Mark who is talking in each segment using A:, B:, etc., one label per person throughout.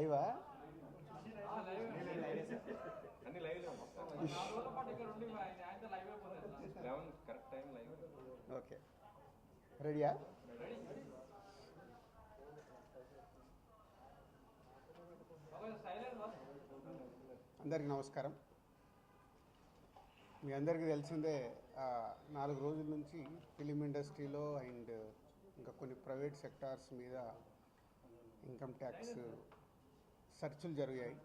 A: లైవా okay రెడీయా? అందరికీ నమస్కారం. మీ అందరికీ తెలిసిందే 4 రోజుల నుంచి ఫిలిం ఇండస్ట్రీలో అండ్ ఇంకా కొన్ని ప్రైవేట్ సెక్టార్స్ మీద ఇన్కమ్ ట్యాక్స్ సెర్చులు జరిగాయి.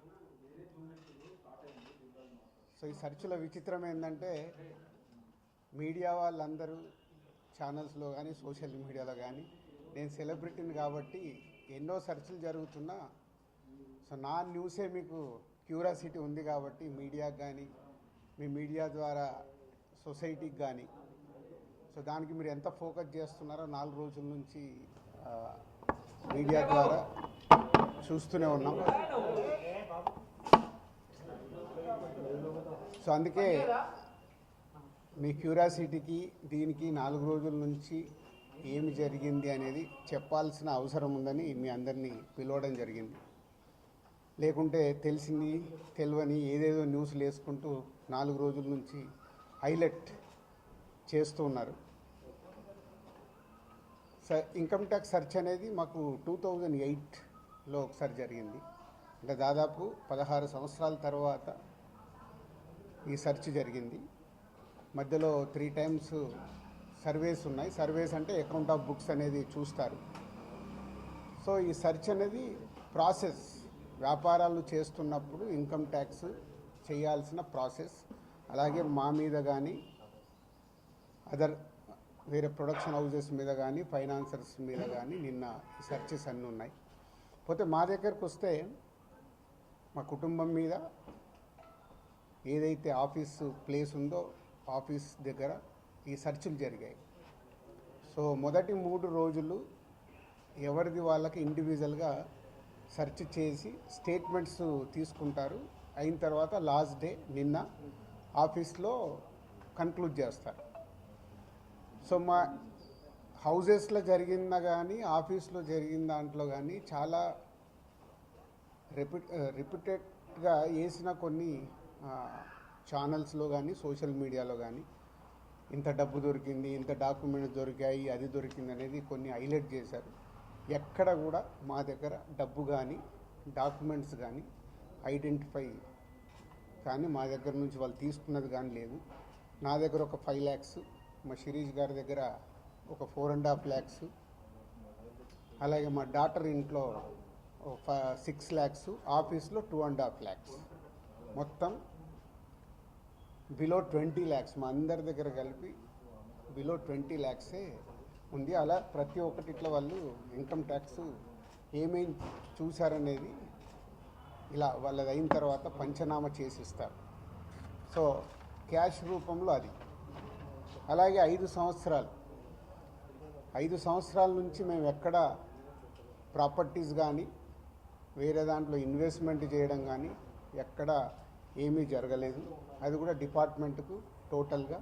A: సో ఈ సెర్చుల విచిత్రం ఏంటంటే మీడియా వాళ్ళందరూ ఛానల్స్లో కానీ సోషల్ మీడియాలో కానీ నేను సెలబ్రిటీని కాబట్టి ఎన్నో సెర్చులు జరుగుతున్నా సో నా న్యూసే మీకు క్యూరియాసిటీ ఉంది కాబట్టి మీడియాకి కానీ మీ మీడియా ద్వారా సొసైటీకి కానీ సో దానికి మీరు ఎంత ఫోకస్ చేస్తున్నారో 4 రోజుల నుంచి మీడియా ద్వారా చూస్తూనే ఉన్నాం. సో అందుకే మీ క్యూరియాసిటీకి దీనికి 4 రోజుల నుంచి ఏమి జరిగింది అనేది చెప్పాల్సిన అవసరం ఉందని మీ అందరినీ పిలవడం జరిగింది. లేకుంటే తెలిసింది తెలియని ఏదేదో న్యూస్లు వేసుకుంటూ 4 రోజుల నుంచి హైలైట్ చేస్తూ ఉన్నారు. ఇన్కమ్ ట్యాక్స్ సెర్చ్ అనేది మాకు 2008లో ఒకసారి జరిగింది. అంటే దాదాపు 16 సంవత్సరాల తర్వాత ఈ సెర్చ్ జరిగింది. మధ్యలో 3 times సర్వేస్ ఉన్నాయి. సర్వేస్ అంటే అకౌంట్ ఆఫ్ బుక్స్ అనేది చూస్తారు. సో ఈ సెర్చ్ అనేది ప్రాసెస్, వ్యాపారాలు చేస్తున్నప్పుడు ఇన్కమ్ ట్యాక్స్ చేయాల్సిన ప్రాసెస్. అలాగే మా మీద కానీ అదర్ వేరే ప్రొడక్షన్ హౌజెస్ మీద కానీ ఫైనాన్సర్స్ మీద కానీ నిన్న సెర్చెస్ అన్నీ ఉన్నాయి. పోతే మా దగ్గరకు వస్తే మా కుటుంబం మీద ఏదైతే ఆఫీస్ ప్లేస్ ఉందో ఆఫీస్ దగ్గర ఈ సెర్చులు జరిగాయి. సో మొదటి 3 రోజులు ఎవరిది వాళ్ళకి ఇండివిజువల్గా సెర్చ్ చేసి స్టేట్మెంట్స్ తీసుకుంటారు. అయిన తర్వాత లాస్ట్ డే నిన్న ఆఫీస్లో కన్క్లూడ్ చేస్తారు. సో మా హౌజెస్లో జరిగిందా కానీ ఆఫీస్లో జరిగిన దాంట్లో కానీ చాలా రిపీటెడ్గా వేసిన కొన్ని ఛానల్స్లో కానీ సోషల్ మీడియాలో కానీ ఇంత డబ్బు దొరికింది, ఇంత డాక్యుమెంట్స్ దొరికాయి, అది దొరికింది అనేది కొన్ని హైలైట్ చేశారు. ఎక్కడ కూడా మా దగ్గర డబ్బు కానీ డాక్యుమెంట్స్ కానీ ఐడెంటిఫై కానీ మా దగ్గర నుంచి వాళ్ళు తీసుకున్నది కానీ లేదు. నా దగ్గర ఒక 5 lakhs, మా శిరీష్ గారి దగ్గర ఒక 4.5 lakhs, అలాగే మా డాటర్ ఇంట్లో 6 lakhs, ఆఫీస్లో 2.5 lakhs, మొత్తం బిలో 20 lakhs మా అందరి దగ్గర కలిపి బిలో 20 lakhs ఉంది. అలా ప్రతి ఒక్కటి ఇట్లా వాళ్ళు ఇన్కమ్ ట్యాక్స్ ఏమేమి చూశారనేది ఇలా వాళ్ళది అయిన తర్వాత పంచనామా చేసిస్తారు. సో క్యాష్ రూపంలో అది. అలాగే 5 సంవత్సరాల నుంచి మేము ఎక్కడ ప్రాపర్టీస్ కానీ వేరే దాంట్లో ఇన్వెస్ట్మెంట్ చేయడం కానీ ఎక్కడ ఏమీ జరగలేదు. అది కూడా డిపార్ట్మెంట్కు టోటల్గా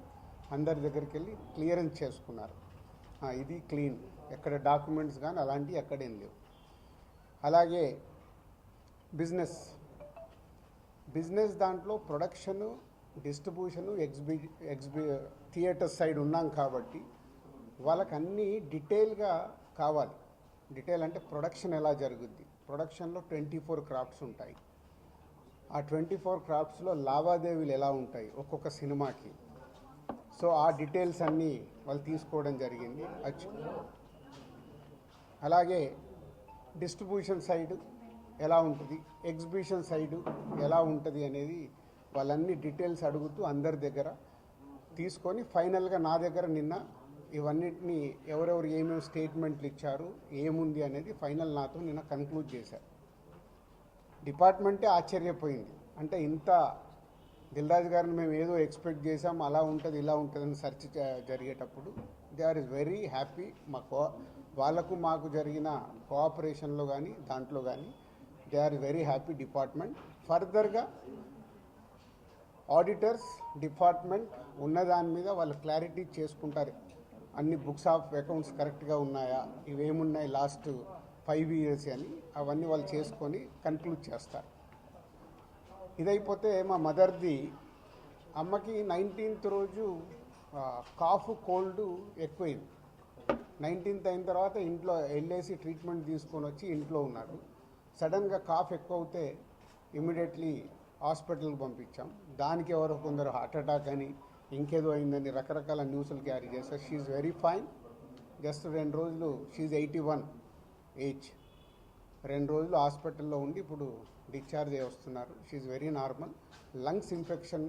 A: అందరి దగ్గరికి వెళ్ళి క్లియరెన్స్ చేసుకున్నారు. ఇది క్లీన్, ఎక్కడ డాక్యుమెంట్స్ కానీ అలాంటివి ఎక్కడేం లేవు. అలాగే బిజినెస్ దాంట్లో ప్రొడక్షను, డిస్ట్రిబ్యూషను, థియేటర్ సైడ్ ఉన్నాం కాబట్టి వాళ్ళకి అన్నీ డీటెయిల్గా కావాలి. డీటెయిల్ అంటే ప్రొడక్షన్ ఎలా జరుగుద్ది, ప్రొడక్షన్లో 24 crafts ఉంటాయి. ఆ 24 craftsలో లావాదేవీలు ఎలా ఉంటాయి ఒక్కొక్క సినిమాకి. సో ఆ డీటెయిల్స్ అన్నీ వాళ్ళు తీసుకోవడం జరిగింది. అలాగే డిస్ట్రిబ్యూషన్ సైడ్ ఎలా ఉంటుంది, ఎగ్జిబిషన్ సైడు ఎలా ఉంటుంది అనేది వాళ్ళన్ని డీటెయిల్స్ అడుగుతూ అందరి దగ్గర తీసుకొని ఫైనల్గా నా దగ్గర నిన్న ఇవన్నిటిని ఎవరెవరు ఏమేమి స్టేట్మెంట్లు ఇచ్చారు, ఏముంది అనేది ఫైనల్ నాతో నిన్న కన్క్లూడ్ చేశారు. డిపార్ట్మెంటే ఆశ్చర్యపోయింది. అంటే ఇంత దిల్రాజు గారిని మేము ఏదో ఎక్స్పెక్ట్ చేసాం, అలా ఉంటుంది ఇలా ఉంటుందని సెర్చ్ జరిగేటప్పుడు దే ఆర్ వెరీ హ్యాపీ. వాళ్ళకు మాకు జరిగిన కోఆపరేషన్లో కానీ దాంట్లో కానీ they are very happy department. ఫర్దర్గా ఆడిటర్స్ డిపార్ట్మెంట్ ఉన్నదాని మీద వాళ్ళు క్లారిటీ చేసుకుంటారు. అన్ని బుక్స్ ఆఫ్ అకౌంట్స్ కరెక్ట్గా ఉన్నాయా, ఇవేమున్నాయి లాస్ట్ 5 years అని అవన్నీ వాళ్ళు చేసుకొని కన్క్లూడ్ చేస్తారు. ఇదైపోతే మా మదర్ది అమ్మకి 19th రోజు కాఫ్ కోల్డ్ ఎక్కువైంది. 19th అయిన తర్వాత ఇంట్లో వెళ్ళేసి ట్రీట్మెంట్ తీసుకొని వచ్చి ఇంట్లో ఉన్నారు. సడన్గా కాఫ్ ఎక్కువ అవుతే ఇమీడియట్లీ హాస్పిటల్కి పంపించాం. దానికి ఎవరో కొందరు హార్ట్ అటాక్ అని ఇంకేదో అయిందని రకరకాల న్యూస్లు క్యారీ చేస్తారు. She very fine. జస్ట్ 2 రోజులు షీఈ్ 81 ఏజ్. 2 రోజులు హాస్పిటల్లో ఉండి ఇప్పుడు డిశ్చార్జ్ అయ్యి వస్తున్నారు. She very normal. Lungs infection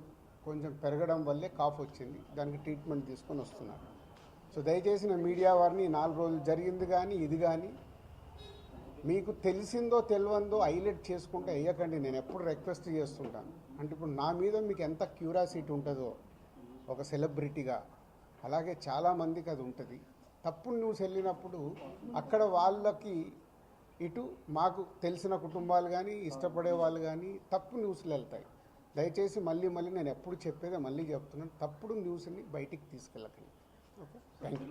A: కొంచెం పెరగడం వల్లే కాఫ్ వచ్చింది. దానికి ట్రీట్మెంట్ తీసుకొని వస్తున్నారు. సో దయచేసి నా మీడియా వారిని 4 రోజులు జరిగింది కానీ ఇది కానీ మీకు తెలిసిందో తెలియందో హైలైట్ చేసుకుంటే వేయకండి. నేను ఎప్పుడు రిక్వెస్ట్ చేస్తుంటాను. అంటే ఇప్పుడు నా మీద మీకు ఎంత క్యూరియాసిటీ ఉంటుందో ఒక సెలబ్రిటీగా, అలాగే చాలామందికి అది ఉంటుంది. తప్పుడు న్యూస్ వెళ్ళినప్పుడు అక్కడ వాళ్ళకి ఇటు మాకు తెలిసిన కుటుంబాలు కానీ ఇష్టపడే వాళ్ళు కానీ తప్పు న్యూస్లు వెళ్తాయి. దయచేసి మళ్ళీ నేను ఎప్పుడు చెప్పేదే మళ్ళీ చెప్తున్నాను, తప్పుడు న్యూస్ని బయటికి తీసుకెళ్ళకండి. Okay, thank you.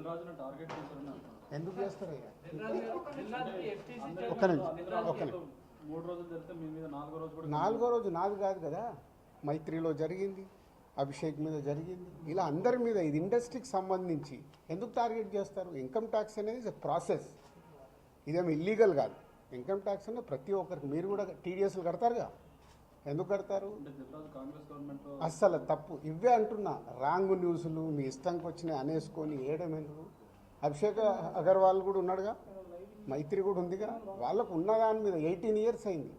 A: ఎందుకు చేస్తారయ్యా? ఒక్క నిమిషం. 4వ రోజు నాది కాదు కదా, మైత్రిలో జరిగింది, అభిషేక్ మీద జరిగింది, ఇలా అందరి మీద. ఇది ఇండస్ట్రీకి సంబంధించి ఎందుకు టార్గెట్ చేస్తారు? ఇన్కమ్ ట్యాక్స్ అనేది ప్రాసెస్, ఇదేమి ఇల్లీగల్ కాదు. ఇన్కమ్ ట్యాక్స్ అనేది ప్రతి ఒక్కరికి, మీరు కూడా టీడీఎస్లు కడతారుగా, ఎందుకు కడతారు? అస్సలు తప్పు. ఇవే అంటున్నా, రాంగ్ న్యూస్లు మీ ఇష్టంకి వచ్చినాయి అనేసుకొని వేయడం ఎందుకు? అభిషేక్ అగర్వాల్ కూడా ఉన్నాడుగా, మైత్రి కూడా ఉందిగా, వాళ్ళకు ఉన్నదాని మీద 18 years అయింది.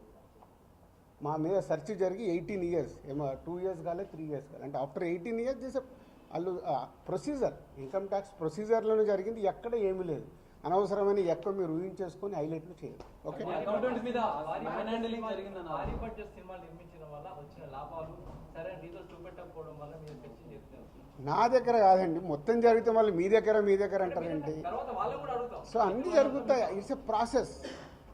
A: మా మీద సెర్చ్ జరిగి 18 years, ఏమో 2 years కాలేదు, 3 years కాలేదు. అంటే ఆఫ్టర్ 18 years చేసే వాళ్ళు ప్రొసీజర్, ఇన్కమ్ ట్యాక్స్ ప్రొసీజర్లోనే జరిగింది. ఎక్కడ ఏమీ లేదు. అనవసరమైన ఎక్కువ మీరు ఊహించేసుకొని హైలైట్లు చేయదు. ఓకే, నా దగ్గర కాదండి, మొత్తం జరిగితే మళ్ళీ మీ దగ్గర అంటారేంటి? సో అన్నీ జరుగుతాయి. It's a process.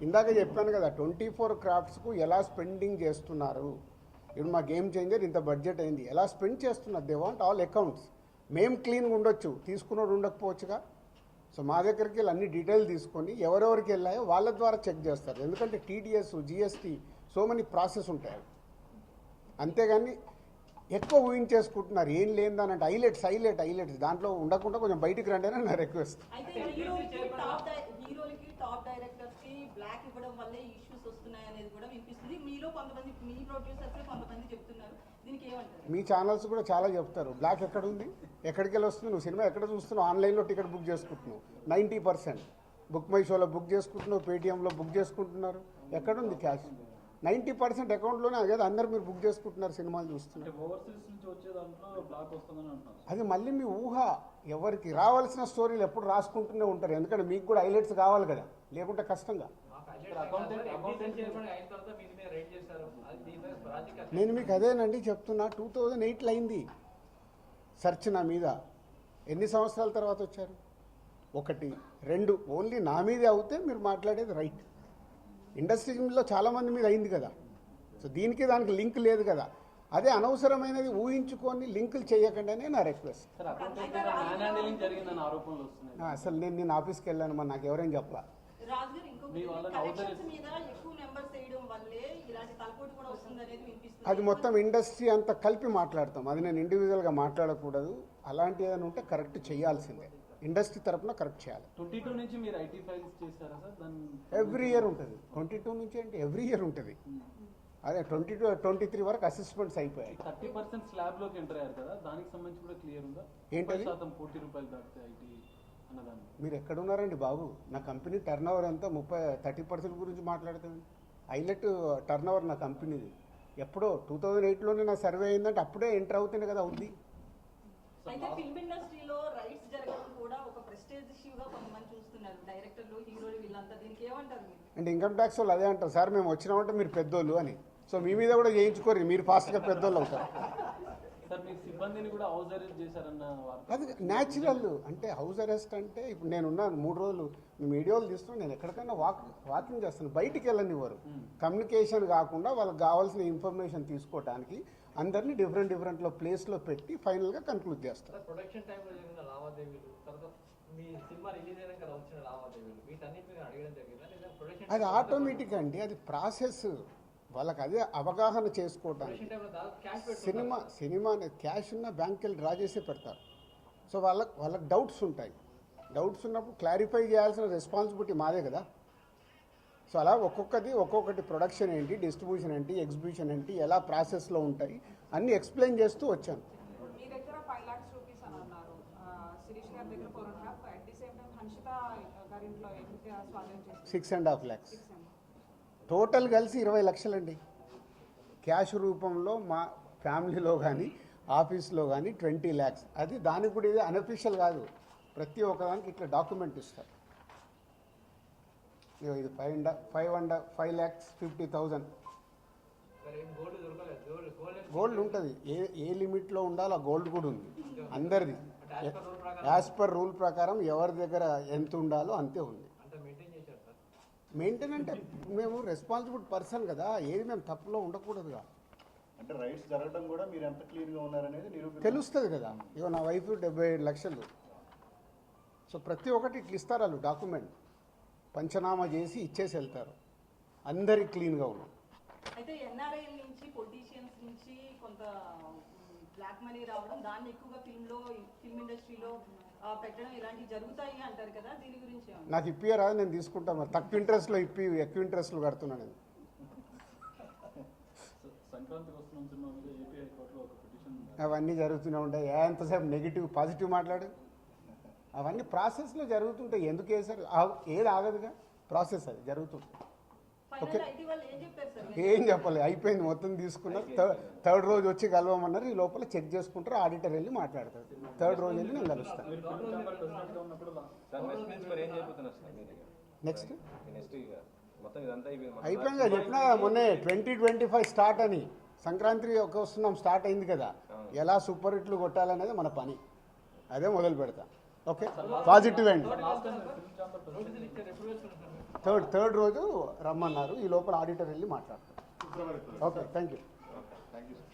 A: ఇందాక చెప్పాను కదా, 24 craftsకు ఎలా స్పెండింగ్ చేస్తున్నారు. ఇప్పుడు మా గేమ్ చేంజర్ ఇంత బడ్జెట్ అయింది, ఎలా స్పెండ్ చేస్తున్నారు. They want all accounts. మేము క్లీన్గా ఉండొచ్చు, తీసుకున్నోడు ఉండకపోవచ్చుగా. సో మా దగ్గరికి వెళ్ళి అన్ని డీటెయిల్ తీసుకొని ఎవరెవరికి వెళ్ళాయో వాళ్ళ ద్వారా చెక్ చేస్తారు. ఎందుకంటే TDS, GST, so many process ఉంటాయి. అంతేగాని ఎక్కువ ఊహించేసుకుంటున్నారు. ఏం లేదని అంటే హైలైట్స్ దాంట్లో ఉండకుండా కొంచెం బయటికి రండి అని నా రిక్వెస్ట్. మీ ఛానల్స్ కూడా చాలా చెప్తారు బ్లాక్ ఎక్కడ ఉంది, ఎక్కడికి వెళ్ళి వస్తుంది, నువ్వు సినిమా ఎక్కడ చూస్తున్నావు, ఆన్లైన్లో టికెట్ బుక్ చేసుకుంటున్నావు. 90% బుక్ మై షోలో బుక్ చేసుకుంటున్నావు, పేటీఎంలో బుక్ చేసుకుంటున్నారు. ఎక్కడుంది క్యాష్? 90% అకౌంట్లోనే కదా అందరు మీరు బుక్ చేసుకుంటున్నారు, సినిమాలు చూస్తున్నారు. అది మళ్ళీ మీ ఊహ. ఎవరికి రావాల్సిన స్టోరీలు ఎప్పుడు రాసుకుంటూనే ఉంటారు. ఎందుకంటే మీకు కూడా హైలైట్స్ కావాలి కదా, లేకుంటే కష్టంగా. నేను మీకు అదేనండి చెప్తున్నా, 2008లో అయింది సెర్చ్ నా మీద. ఎన్ని సంవత్సరాల తర్వాత వచ్చారు? 1, 2 ఓన్లీ నా మీదే అవుతే మీరు మాట్లాడేది రైట్. ఇండస్ట్రీలో చాలామంది మీద అయింది కదా. సో దీనికి దానికి లింక్ లేదు కదా. అదే అనవసరమైనది ఊహించుకొని లింకులు చేయకండి అనే నా రిక్వెస్ట్. అసలు నేను ఆఫీస్కి వెళ్ళాను, మరి నాకు ఎవరైనా చెప్పలా. అది మొత్తం ఇండస్ట్రీ అంతా కలిపి మాట్లాడతాం. అది నేను ఇండివిజువల్గా మాట్లాడకూడదు. అలాంటి ఏదైనా ఉంటే కరెక్ట్ చేయాల్సిందే, ఇండస్ట్రీ తరఫున కరెక్ట్ చేయాలి.
B: 22 నుంచి మీరు ఐటీ ఫైల్స్ చేస్తారా సార్?
A: ఎవ్రీ ఇయర్ ఉంటుంది. 22 నుంచి అంటే ఎవ్రీ ఇయర్ ఉంటుంది. అదే 22, 23 వరకు అసెస్మెంట్స్ అయిపోయాయి.
B: 30% స్లాబ్లోకి ఎంటర్ అయ్యారు కదా, దానికి సంబంధించి కూడా క్లియర్ ఉందా?
A: ఏంటది?
B: ₹40 దాటితే ఐటీ అన్నదాన్ని.
A: మీరు ఎక్కడున్నారండి బాబు? నా కంపెనీ టర్న్ ఓవర్ ఎంత? 30% గురించి మాట్లాడుతుంది. హైలైట్ టర్న్ ఓవర్ నా కంపెనీది. ఎప్పుడో 2008లోనే నా సర్వే అయిందంటే అప్పుడే ఎంటర్ అవుతుంది కదా. ఉంది.
C: అయితే ఫిల్మ్ ఇండస్ట్రీలో రైట్స్ జరగడం కూడా ఒక ప్రెస్టేజ్ ఇష్యూగా కొంతమంది చూస్తున్నారు. డైరెక్టర్లు, హీరోలు వీళ్ళంతా దీనికి ఏమంటారు?
A: అంటే ఇన్కమ్ ట్యాక్స్ వాళ్ళు అదే అంటారు, సార్ మేము వచ్చినామంటే మీరు పెద్దోళ్ళు అని. సో మీ మీద కూడా చేయించుకోరు, మీరు ఫాస్ట్గా పెద్దోళ్ళు అవుతారు. అది న్యాచురల్. అంటే హౌస్ అరెస్ట్ అంటే ఇప్పుడు నేనున్నాను 3 రోజులు, మీడియాలు తీస్తున్నాను, నేను ఎక్కడికైనా వాకింగ్ చేస్తాను, బయటికి వెళ్ళనివ్వరు. కమ్యూనికేషన్ కాకుండా వాళ్ళకి కావాల్సిన ఇన్ఫర్మేషన్ తీసుకోవడానికి అందరినీ డిఫరెంట్ ప్లేస్లో పెట్టి ఫైనల్గా కన్క్లూడ్ చేస్తారు.
D: మీ సినిమా రిలీజ్ అయినాక వచ్చిన లావాదేవీలు వీటన్నిటి మీద అడగడం జరిగిందా లేదా ప్రొడక్షన్
A: అది ఆటోమేటిక్ అండి, అది ప్రాసెస్, వాళ్ళకి అదే అవగాహన చేసుకోవటానికి.
D: టైంలో దాదాపు క్యాష్
A: సినిమా అనేది క్యాష్ ఉన్న బ్యాంక్కి వెళ్ళి డ్రా చేసే పెడతారు. సో వాళ్ళకి డౌట్స్ ఉంటాయి. డౌట్స్ ఉన్నప్పుడు క్లారిఫై చేయాల్సిన రెస్పాన్సిబిలిటీ మాదే కదా. సో అలా ఒక్కొక్కటి ప్రొడక్షన్ ఏంటి, డిస్ట్రిబ్యూషన్ ఏంటి, ఎగ్జిబిషన్ ఏంటి, ఎలా ప్రాసెస్లో ఉంటాయి అన్నీ ఎక్స్ప్లెయిన్ చేస్తూ వచ్చాను.
E: మీ దగ్గర 5 lakhs రూపీస్ అని అన్నారు, శిరీష్ గారి దగ్గర 4.5, at the same time Hanshitha గారింట్లో ఎంత స్వాధీనం చేశారు?
A: 6.5 lakhs టోటల్ కలిసి 20 లక్షలండి. క్యాష్ రూపంలో మా ఫ్యామిలీలో కానీ ఆఫీస్లో కానీ 20 lakhs. అది దానికి కూడా ఇది అన్అఫీషియల్ కాదు, ప్రతి ఒక్కదానికి ఇట్లా డాక్యుమెంట్ ఇస్తారు. ఇది 5,50,000
D: గోల్డ్ దొరకలేదు.
A: గోల్డ్ ఉంటుంది. ఏ లిమిట్లో ఉండాలో ఆ గోల్డ్ కూడా ఉంది అందరిది. యాజ్ పర్ రూల్ ప్రకారం ఎవరి దగ్గర ఎంత ఉండాలో అంతే ఉంది.
D: అంత మెయింటైన్ చేశారు సార్.
A: మెయింటైన్ అంటే మేము రెస్పాన్సిబుల్ పర్సన్ కదా, ఏది మేము తప్పులో ఉండకూడదుగా.
F: అంటే రైట్స్ జరగడం కూడా మీరు ఎంత క్లీన్గా ఉన్నారనేది
A: తెలుస్తుంది కదా. ఇగో నా వైఫ్ 75 లక్షలు. సో ప్రతి ఒక్కటి ఇట్లా ఇస్తారు వాళ్ళు డాక్యుమెంట్, పంచనామా చేసి ఇచ్చేసి వెళ్తారు. అందరికి క్లీన్గా ఉన్నాం.
C: అయితే ఎన్ఆర్ఐ నుంచి పొలిటీషియన్స్ నుంచి కొంత బ్లాక్ మనీ రావడం, దాన్ని ఎక్కువగా ఫిల్మ్ ఇండస్ట్రీలో పెట్టడం ఇలాంటివి జరుగుతాయి అంటారు కదా, దీని గురించి ఏమన్నా?
A: నాకు ఇప్పియరా, నేను తీసుకుంటాను. మరి తక్కువ ఇంట్రెస్ట్లో ఎక్కువ ఇంట్రెస్ట్లు కడుతున్నాను నేను.
B: సంక్రాంతికి వస్తున్న సినిమా మీద ఏపీ హైకోర్టులో ఒక పిటిషన్
A: అవన్నీ జరుగుతూనే ఉంటాయి. ఎంతసేపు నెగిటివ్ పాజిటివ్ మాట్లాడు. అవన్నీ ప్రాసెస్లో జరుగుతుంటాయి. ఎందుకు వేసారు, ఏది ఆగదుగా, ప్రాసెస్ అది జరుగుతుంది.
C: ఫైనల్ ఐటీ వాళ్ళు ఏం చెప్పారు సార్?
A: ఏం చెప్పాలి, అయిపోయింది, మొత్తం తీసుకున్నారు. థర్డ్ రోజు వచ్చి కలవమన్నారు. ఈ లోపల చెక్ చేసుకుంటారు, ఆడిటర్ వెళ్ళి మాట్లాడతారు. థర్డ్ రోజు వెళ్ళి నేను కలుస్తాను.
B: మీరు ఫిల్మ్ ఛాంబర్ ప్రెసిడెంట్గా ఉన్నప్పుడు
A: నెక్స్ట్
G: మొత్తం ఇదంతా
A: అయిపోయిందా చెప్పినా కదా మొన్నే 2025 స్టార్ట్ అని. సంక్రాంతి వస్తున్నాం, స్టార్ట్ అయింది కదా. ఎలా సూపర్ హిట్లు కొట్టాలనేది మన పని, అదే మొదలు పెడతాం. ఓకే, పాజిటివ్ అండి.
B: Last time film chamber president
A: third రోజు రమ్మన్నారు. ఈ లోపల ఆడిటర్ వెళ్ళి మాట్లాడతారు. Okay, thank you.
F: Thank you sir.